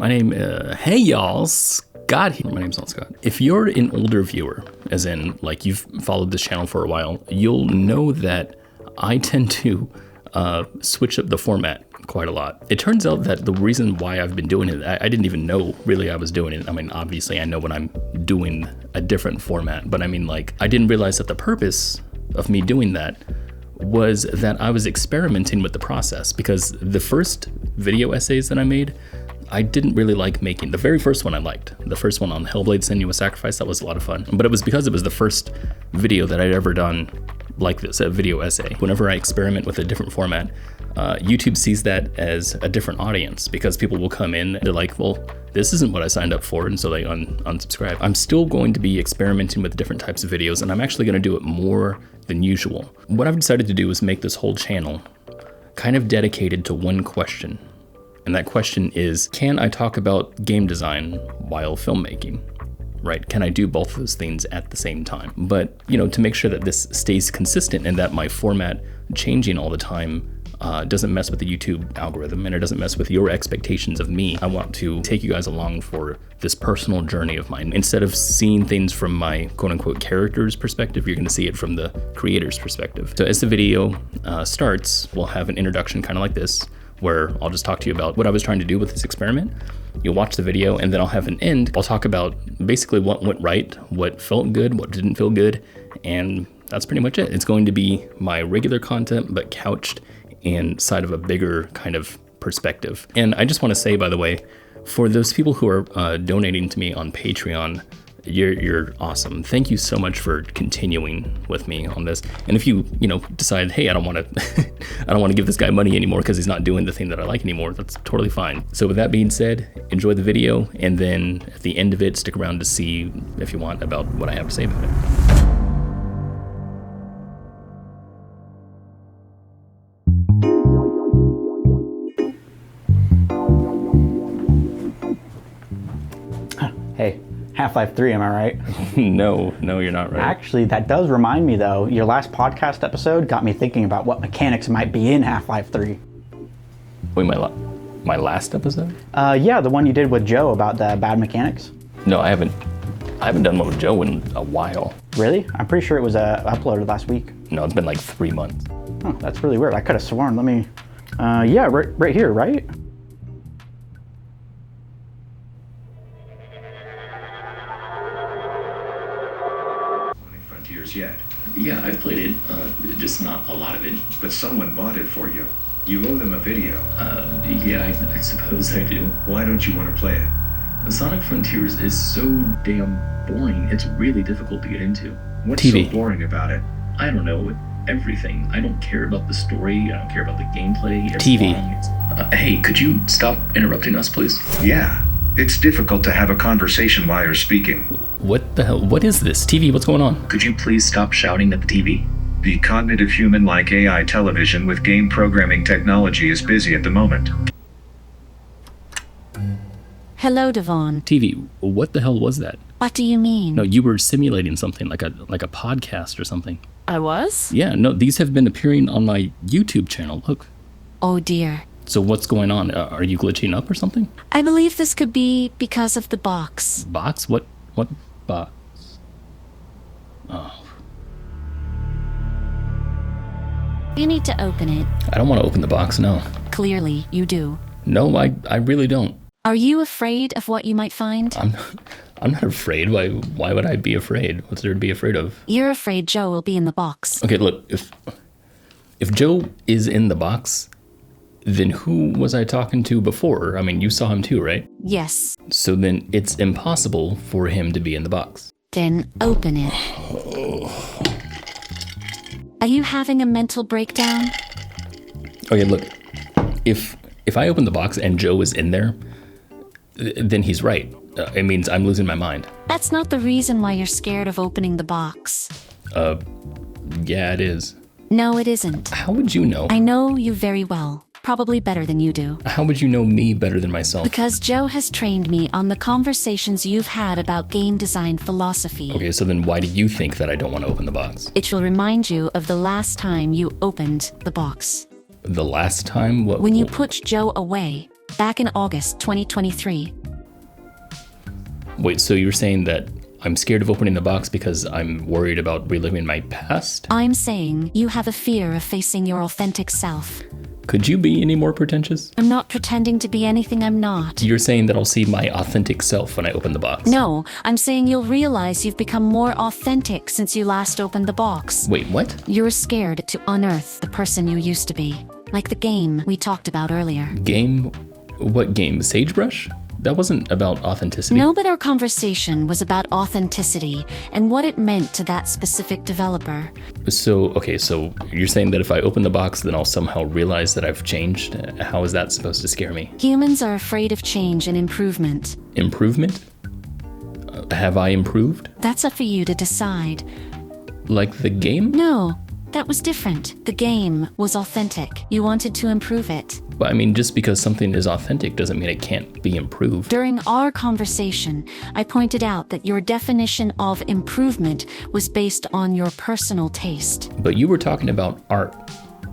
My name, hey y'all, Scott here. My name's not Scott. If you're an older viewer, as in like you've followed this channel for a while, you'll know that I tend to switch up the format quite a lot. It turns out that the reason why I've been doing it, I didn't even know really I was doing it. I mean, obviously I know when I'm doing a different format, but I mean like, I didn't realize that the purpose of me doing that was that I was experimenting with the process, because the first video essays that I made, I didn't really like making. The very first one I liked. The first one on Hellblade: Senua's Sacrifice, that was a lot of fun. But it was because it was the first video that I'd ever done like this, a video essay. Whenever I experiment with a different format, YouTube sees that as a different audience, because people will come in, they're like, well, this isn't what I signed up for, and so they unsubscribe. I'm still going to be experimenting with different types of videos, and I'm actually going to do it more than usual. What I've decided to do is make this whole channel kind of dedicated to one question. And that question is, can I talk about game design while filmmaking? Right? Can I do both of those things at the same time? But, you know, to make sure that this stays consistent and that my format changing all the time doesn't mess with the YouTube algorithm, and it doesn't mess with your expectations of me, I want to take you guys along for this personal journey of mine. Instead of seeing things from my quote unquote character's perspective, you're gonna see it from the creator's perspective. So as the video starts, we'll have an introduction kind of like this, where I'll just talk to you about what I was trying to do with this experiment. You'll watch the video, and then I'll have an end. I'll talk about basically what went right, what felt good, what didn't feel good, and that's pretty much it. It's going to be my regular content, but couched inside of a bigger kind of perspective. And I just want to say, by the way, for those people who are donating to me on Patreon, you're awesome. Thank you so much for continuing with me on this. And if you decide, hey, I don't want to I don't want to give this guy money anymore because he's not doing the thing that I like anymore, that's totally fine. So with that being said, enjoy the video, and then at the end of it, stick around to see, if you want, about what I have to say about it. Hey, Half-Life 3, am I right? No, you're not right. Actually, that does remind me though, your last podcast episode got me thinking about what mechanics might be in Half-Life 3. Wait, my last episode? Yeah, the one you did with Joe about the bad mechanics. No, I haven't done one with Joe in a while. Really? I'm pretty sure it was uploaded last week. No, it's been like 3 months. Oh, that's really weird. I could have sworn. Let me, yeah, right here, right? Yet. Yeah, I've played it, just not a lot of it. But someone bought it for you. You owe them a video. Yeah, I suppose I do. Why don't you want to play it? The Sonic Frontiers is so damn boring. It's really difficult to get into. What's TV. so boring about it? I don't know. Everything. I don't care about the story. I don't care about the gameplay. It's TV. long. Hey, could you stop interrupting us, please? Yeah. It's difficult to have a conversation while you're speaking. What the hell? What is this? TV, what's going on? Could you please stop shouting at the TV? The cognitive human-like AI television with game programming technology is busy at the moment. Hello, Devon. TV, what the hell was that? What do you mean? No, you were simulating something, like a podcast or something. I was? Yeah, no, these have been appearing on my YouTube channel. Look. Oh dear. So what's going on? Are you glitching up or something? I believe this could be because of the box. Box? What box? Oh. You need to open it. I don't want to open the box, no. Clearly, you do. No, I really don't. Are you afraid of what you might find? I'm not afraid. Why would I be afraid? What's there to be afraid of? You're afraid Joe will be in the box. Okay, look, if Joe is in the box, then who was I talking to before? I mean, you saw him too, right? Yes. So then it's impossible for him to be in the box. Then open it. Are you having a mental breakdown? Okay, look, if I open the box and Joe is in there, then he's right. It means I'm losing my mind. That's not the reason why you're scared of opening the box. Yeah, it is. No, it isn't. How would you know? I know you very well. Probably better than you do. How would you know me better than myself? Because Joe has trained me on the conversations you've had about game design philosophy. Okay, so then why do you think that I don't want to open the box? It will remind you of the last time you opened the box. The last time? What? When you put Joe away, back in August 2023. Wait, so you're saying that I'm scared of opening the box because I'm worried about reliving my past? I'm saying you have a fear of facing your authentic self. Could you be any more pretentious? I'm not pretending to be anything I'm not. You're saying that I'll see my authentic self when I open the box? No, I'm saying you'll realize you've become more authentic since you last opened the box. Wait, what? You're scared to unearth the person you used to be. Like the game we talked about earlier. Game? What game? Sagebrush? That wasn't about authenticity. No, but our conversation was about authenticity and what it meant to that specific developer. So you're saying that if I open the box, then I'll somehow realize that I've changed? How is that supposed to scare me? Humans are afraid of change and improvement. Improvement? Have I improved? That's up for you to decide. Like the game? No, that was different. The game was authentic. You wanted to improve it. But I mean, just because something is authentic doesn't mean it can't be improved. During our conversation, I pointed out that your definition of improvement was based on your personal taste. But you were talking about art,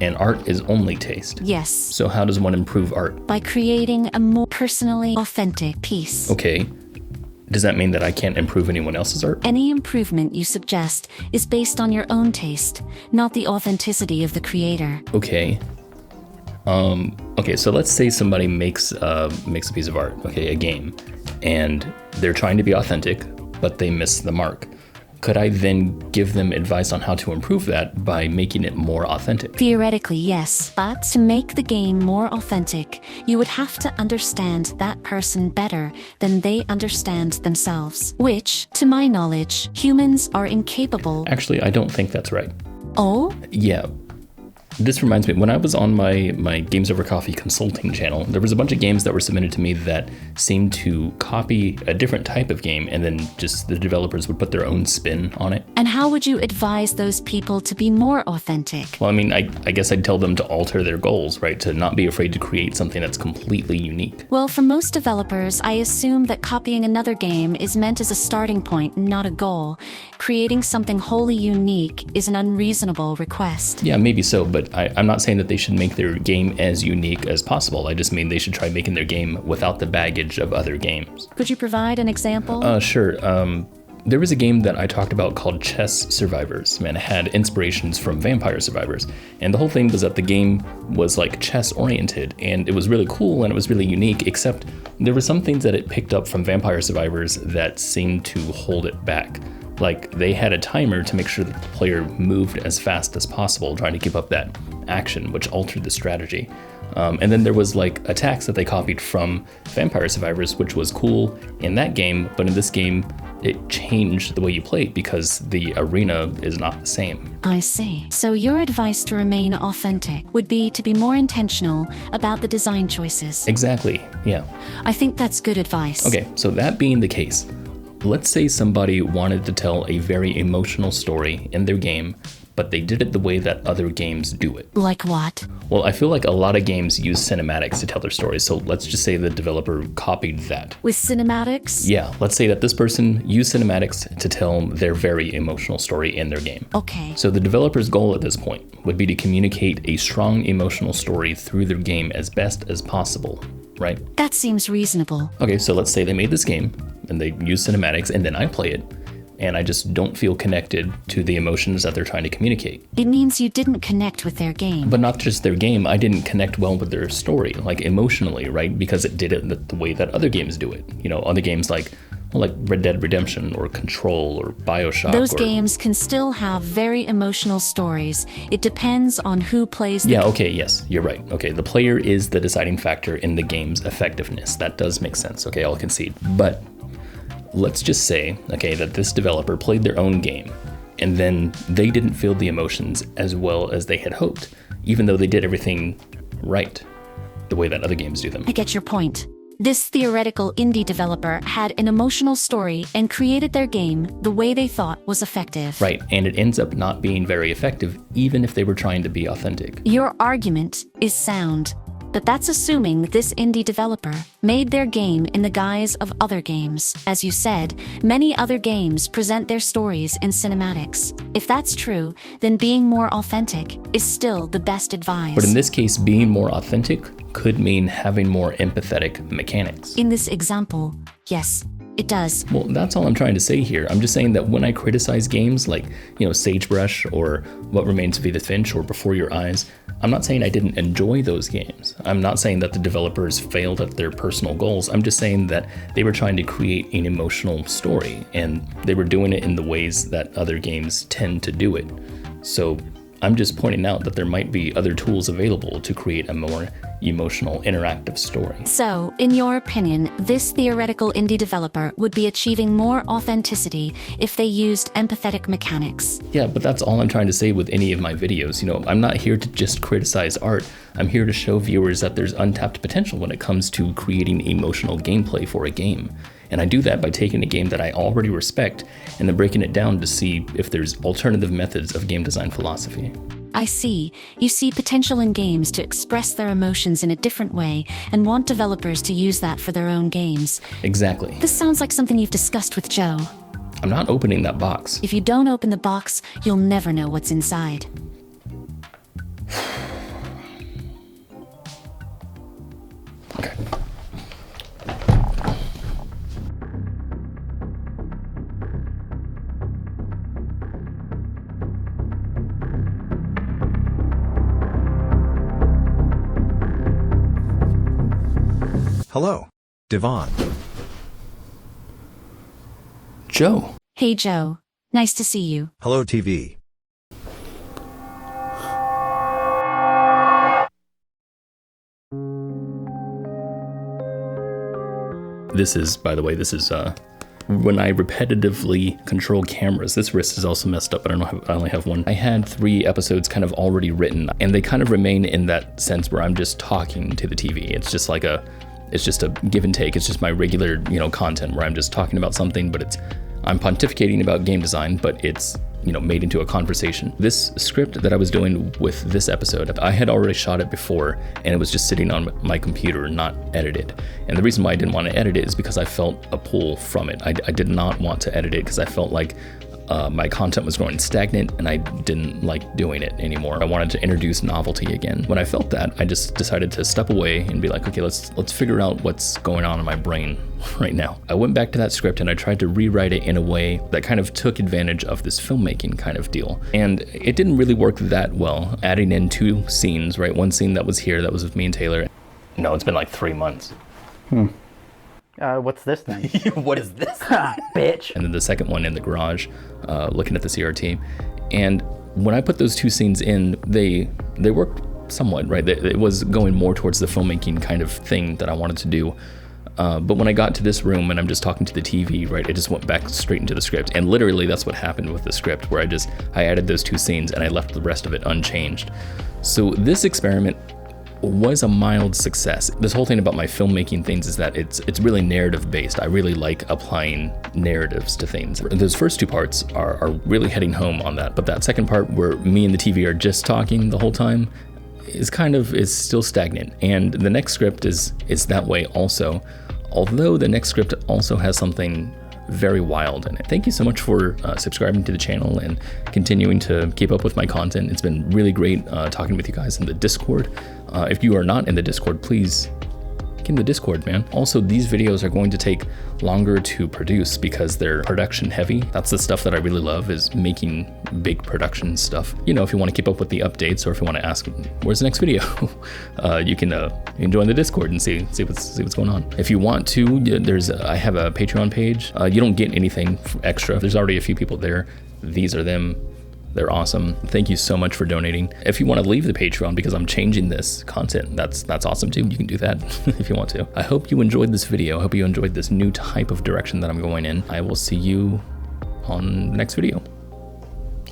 and art is only taste. Yes. So how does one improve art? By creating a more personally authentic piece. Okay. Does that mean that I can't improve anyone else's art? Any improvement you suggest is based on your own taste, not the authenticity of the creator. Okay. Okay, so let's say somebody makes a piece of art, okay, a game, and they're trying to be authentic, but they miss the mark. Could I then give them advice on how to improve that by making it more authentic? Theoretically, yes, but to make the game more authentic, you would have to understand that person better than they understand themselves, which, to my knowledge, humans are incapable. Actually, I don't think that's right. Oh? Yeah. This reminds me, when I was on my Games Over Coffee consulting channel, there was a bunch of games that were submitted to me that seemed to copy a different type of game, and then just the developers would put their own spin on it. And how would you advise those people to be more authentic? Well, I mean, I guess I'd tell them to alter their goals, right? To not be afraid to create something that's completely unique. Well, for most developers, I assume that copying another game is meant as a starting point, not a goal. Creating something wholly unique is an unreasonable request. Yeah, maybe so, but I'm not saying that they should make their game as unique as possible. I just mean they should try making their game without the baggage of other games. Could you provide an example? Sure. There was a game that I talked about called Chess Survivors, and it had inspirations from Vampire Survivors. And the whole thing was that the game was like chess oriented, and it was really cool and it was really unique, except there were some things that it picked up from Vampire Survivors that seemed to hold it back. Like, they had a timer to make sure that the player moved as fast as possible, trying to keep up that action, which altered the strategy. And then there was like attacks that they copied from Vampire Survivors, which was cool in that game, but in this game, it changed the way you play because the arena is not the same. I see. So your advice to remain authentic would be to be more intentional about the design choices. Exactly, yeah. I think that's good advice. Okay, so that being the case, let's say somebody wanted to tell a very emotional story in their game, but they did it the way that other games do it. Like what? Well, I feel like a lot of games use cinematics to tell their stories, so let's just say the developer copied that. With cinematics? Yeah, let's say that this person used cinematics to tell their very emotional story in their game. Okay. So the developer's goal at this point would be to communicate a strong emotional story through their game as best as possible, right? That seems reasonable. Okay, so let's say they made this game, and they use cinematics, and then I play it, and I just don't feel connected to the emotions that they're trying to communicate. It means you didn't connect with their game. But not just their game, I didn't connect well with their story, like emotionally, right? Because it did it the way that other games do it. You know, other games like Red Dead Redemption or Control or BioShock. Those games can still have very emotional stories. It depends on who plays the Yeah, okay, yes, you're right. Okay, the player is the deciding factor in the game's effectiveness. That does make sense, okay, I'll concede. But let's just say, okay, that this developer played their own game, and then they didn't feel the emotions as well as they had hoped, even though they did everything right, the way that other games do them. I get your point. This theoretical indie developer had an emotional story and created their game the way they thought was effective. Right, and it ends up not being very effective, even if they were trying to be authentic. Your argument is sound, But that's assuming this indie developer made their game in the guise of other games. As you said, many other games present their stories in cinematics. If that's true, then being more authentic is still the best advice. But in this case, being more authentic could mean having more empathetic mechanics. In this example, yes, it does. Well, that's all I'm trying to say here. I'm just saying that when I criticize games like, Sagebrush or What Remains of Edith Finch or Before Your Eyes, I'm not saying I didn't enjoy those games. I'm not saying that the developers failed at their personal goals. I'm just saying that they were trying to create an emotional story, and they were doing it in the ways that other games tend to do it. So I'm just pointing out that there might be other tools available to create a more emotional, interactive story. So, in your opinion, this theoretical indie developer would be achieving more authenticity if they used empathetic mechanics. Yeah, but that's all I'm trying to say with any of my videos. I'm not here to just criticize art. I'm here to show viewers that there's untapped potential when it comes to creating emotional gameplay for a game. And I do that by taking a game that I already respect and then breaking it down to see if there's alternative methods of game design philosophy. I see. You see potential in games to express their emotions in a different way and want developers to use that for their own games. Exactly. This sounds like something you've discussed with Joe. I'm not opening that box. If you don't open the box, you'll never know what's inside. Okay. Hello, Devon. Joe. Hey Joe. Nice to see you. Hello, TV. This is, by the way, when I repetitively control cameras. This wrist is also messed up, but I only have one. I had 3 episodes kind of already written, and they kind of remain in that sense where I'm just talking to the TV. It's just a give and take. It's just my regular, content where I'm just talking about something, but I'm pontificating about game design, but it's, made into a conversation. This script that I was doing with this episode, I had already shot it before, and it was just sitting on my computer, not edited. And the reason why I didn't want to edit it is because I felt a pull from it. I did not want to edit it because I felt like my content was growing stagnant and I didn't like doing it anymore. I wanted to introduce novelty again. When I felt that, I just decided to step away and be like, okay, let's figure out what's going on in my brain right now. I went back to that script and I tried to rewrite it in a way that kind of took advantage of this filmmaking kind of deal. And it didn't really work that well, adding in 2 scenes, right? One scene that was here, that was with me and Taylor. No, it's been like 3 months. What's this thing? What is this? Bitch. And then the second one in the garage, looking at the CRT. And when I put those 2 scenes in, they worked somewhat, right? It was going more towards the filmmaking kind of thing that I wanted to do. But when I got to this room and I'm just talking to the TV, right, it just went back straight into the script. And literally that's what happened with the script, where I added those 2 scenes and I left the rest of it unchanged. So this experiment was a mild success. This whole thing about my filmmaking things is that it's really narrative based. I really like applying narratives to things. Those first 2 parts are really heading home on that, but that second part where me and the TV are just talking the whole time is still stagnant. And the next script is that way also, although the next script also has something very wild in it. Thank you so much for subscribing to the channel and continuing to keep up with my content. It's been really great talking with you guys in the Discord. If you are not in the Discord, please get in the Discord, man. Also, these videos are going to take longer to produce because they're production heavy. That's the stuff that I really love, is making big production stuff. If you want to keep up with the updates, or if you want to ask, where's the next video? You can join the Discord and see what's going on. If you want to, I have a Patreon page. You don't get anything extra. There's already a few people there. These are them. They're awesome. Thank you so much for donating. If you want to leave the Patreon because I'm changing this content, that's awesome too. You can do that if you want to. I hope you enjoyed this video. I hope you enjoyed this new type of direction that I'm going in. I will see you on the next video.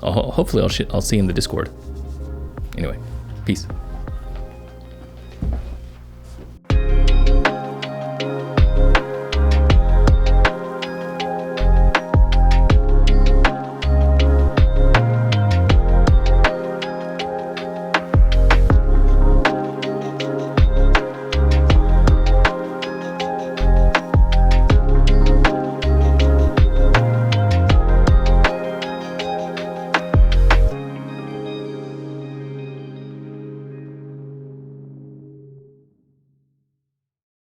Hopefully I'll see you in the Discord. Anyway, peace.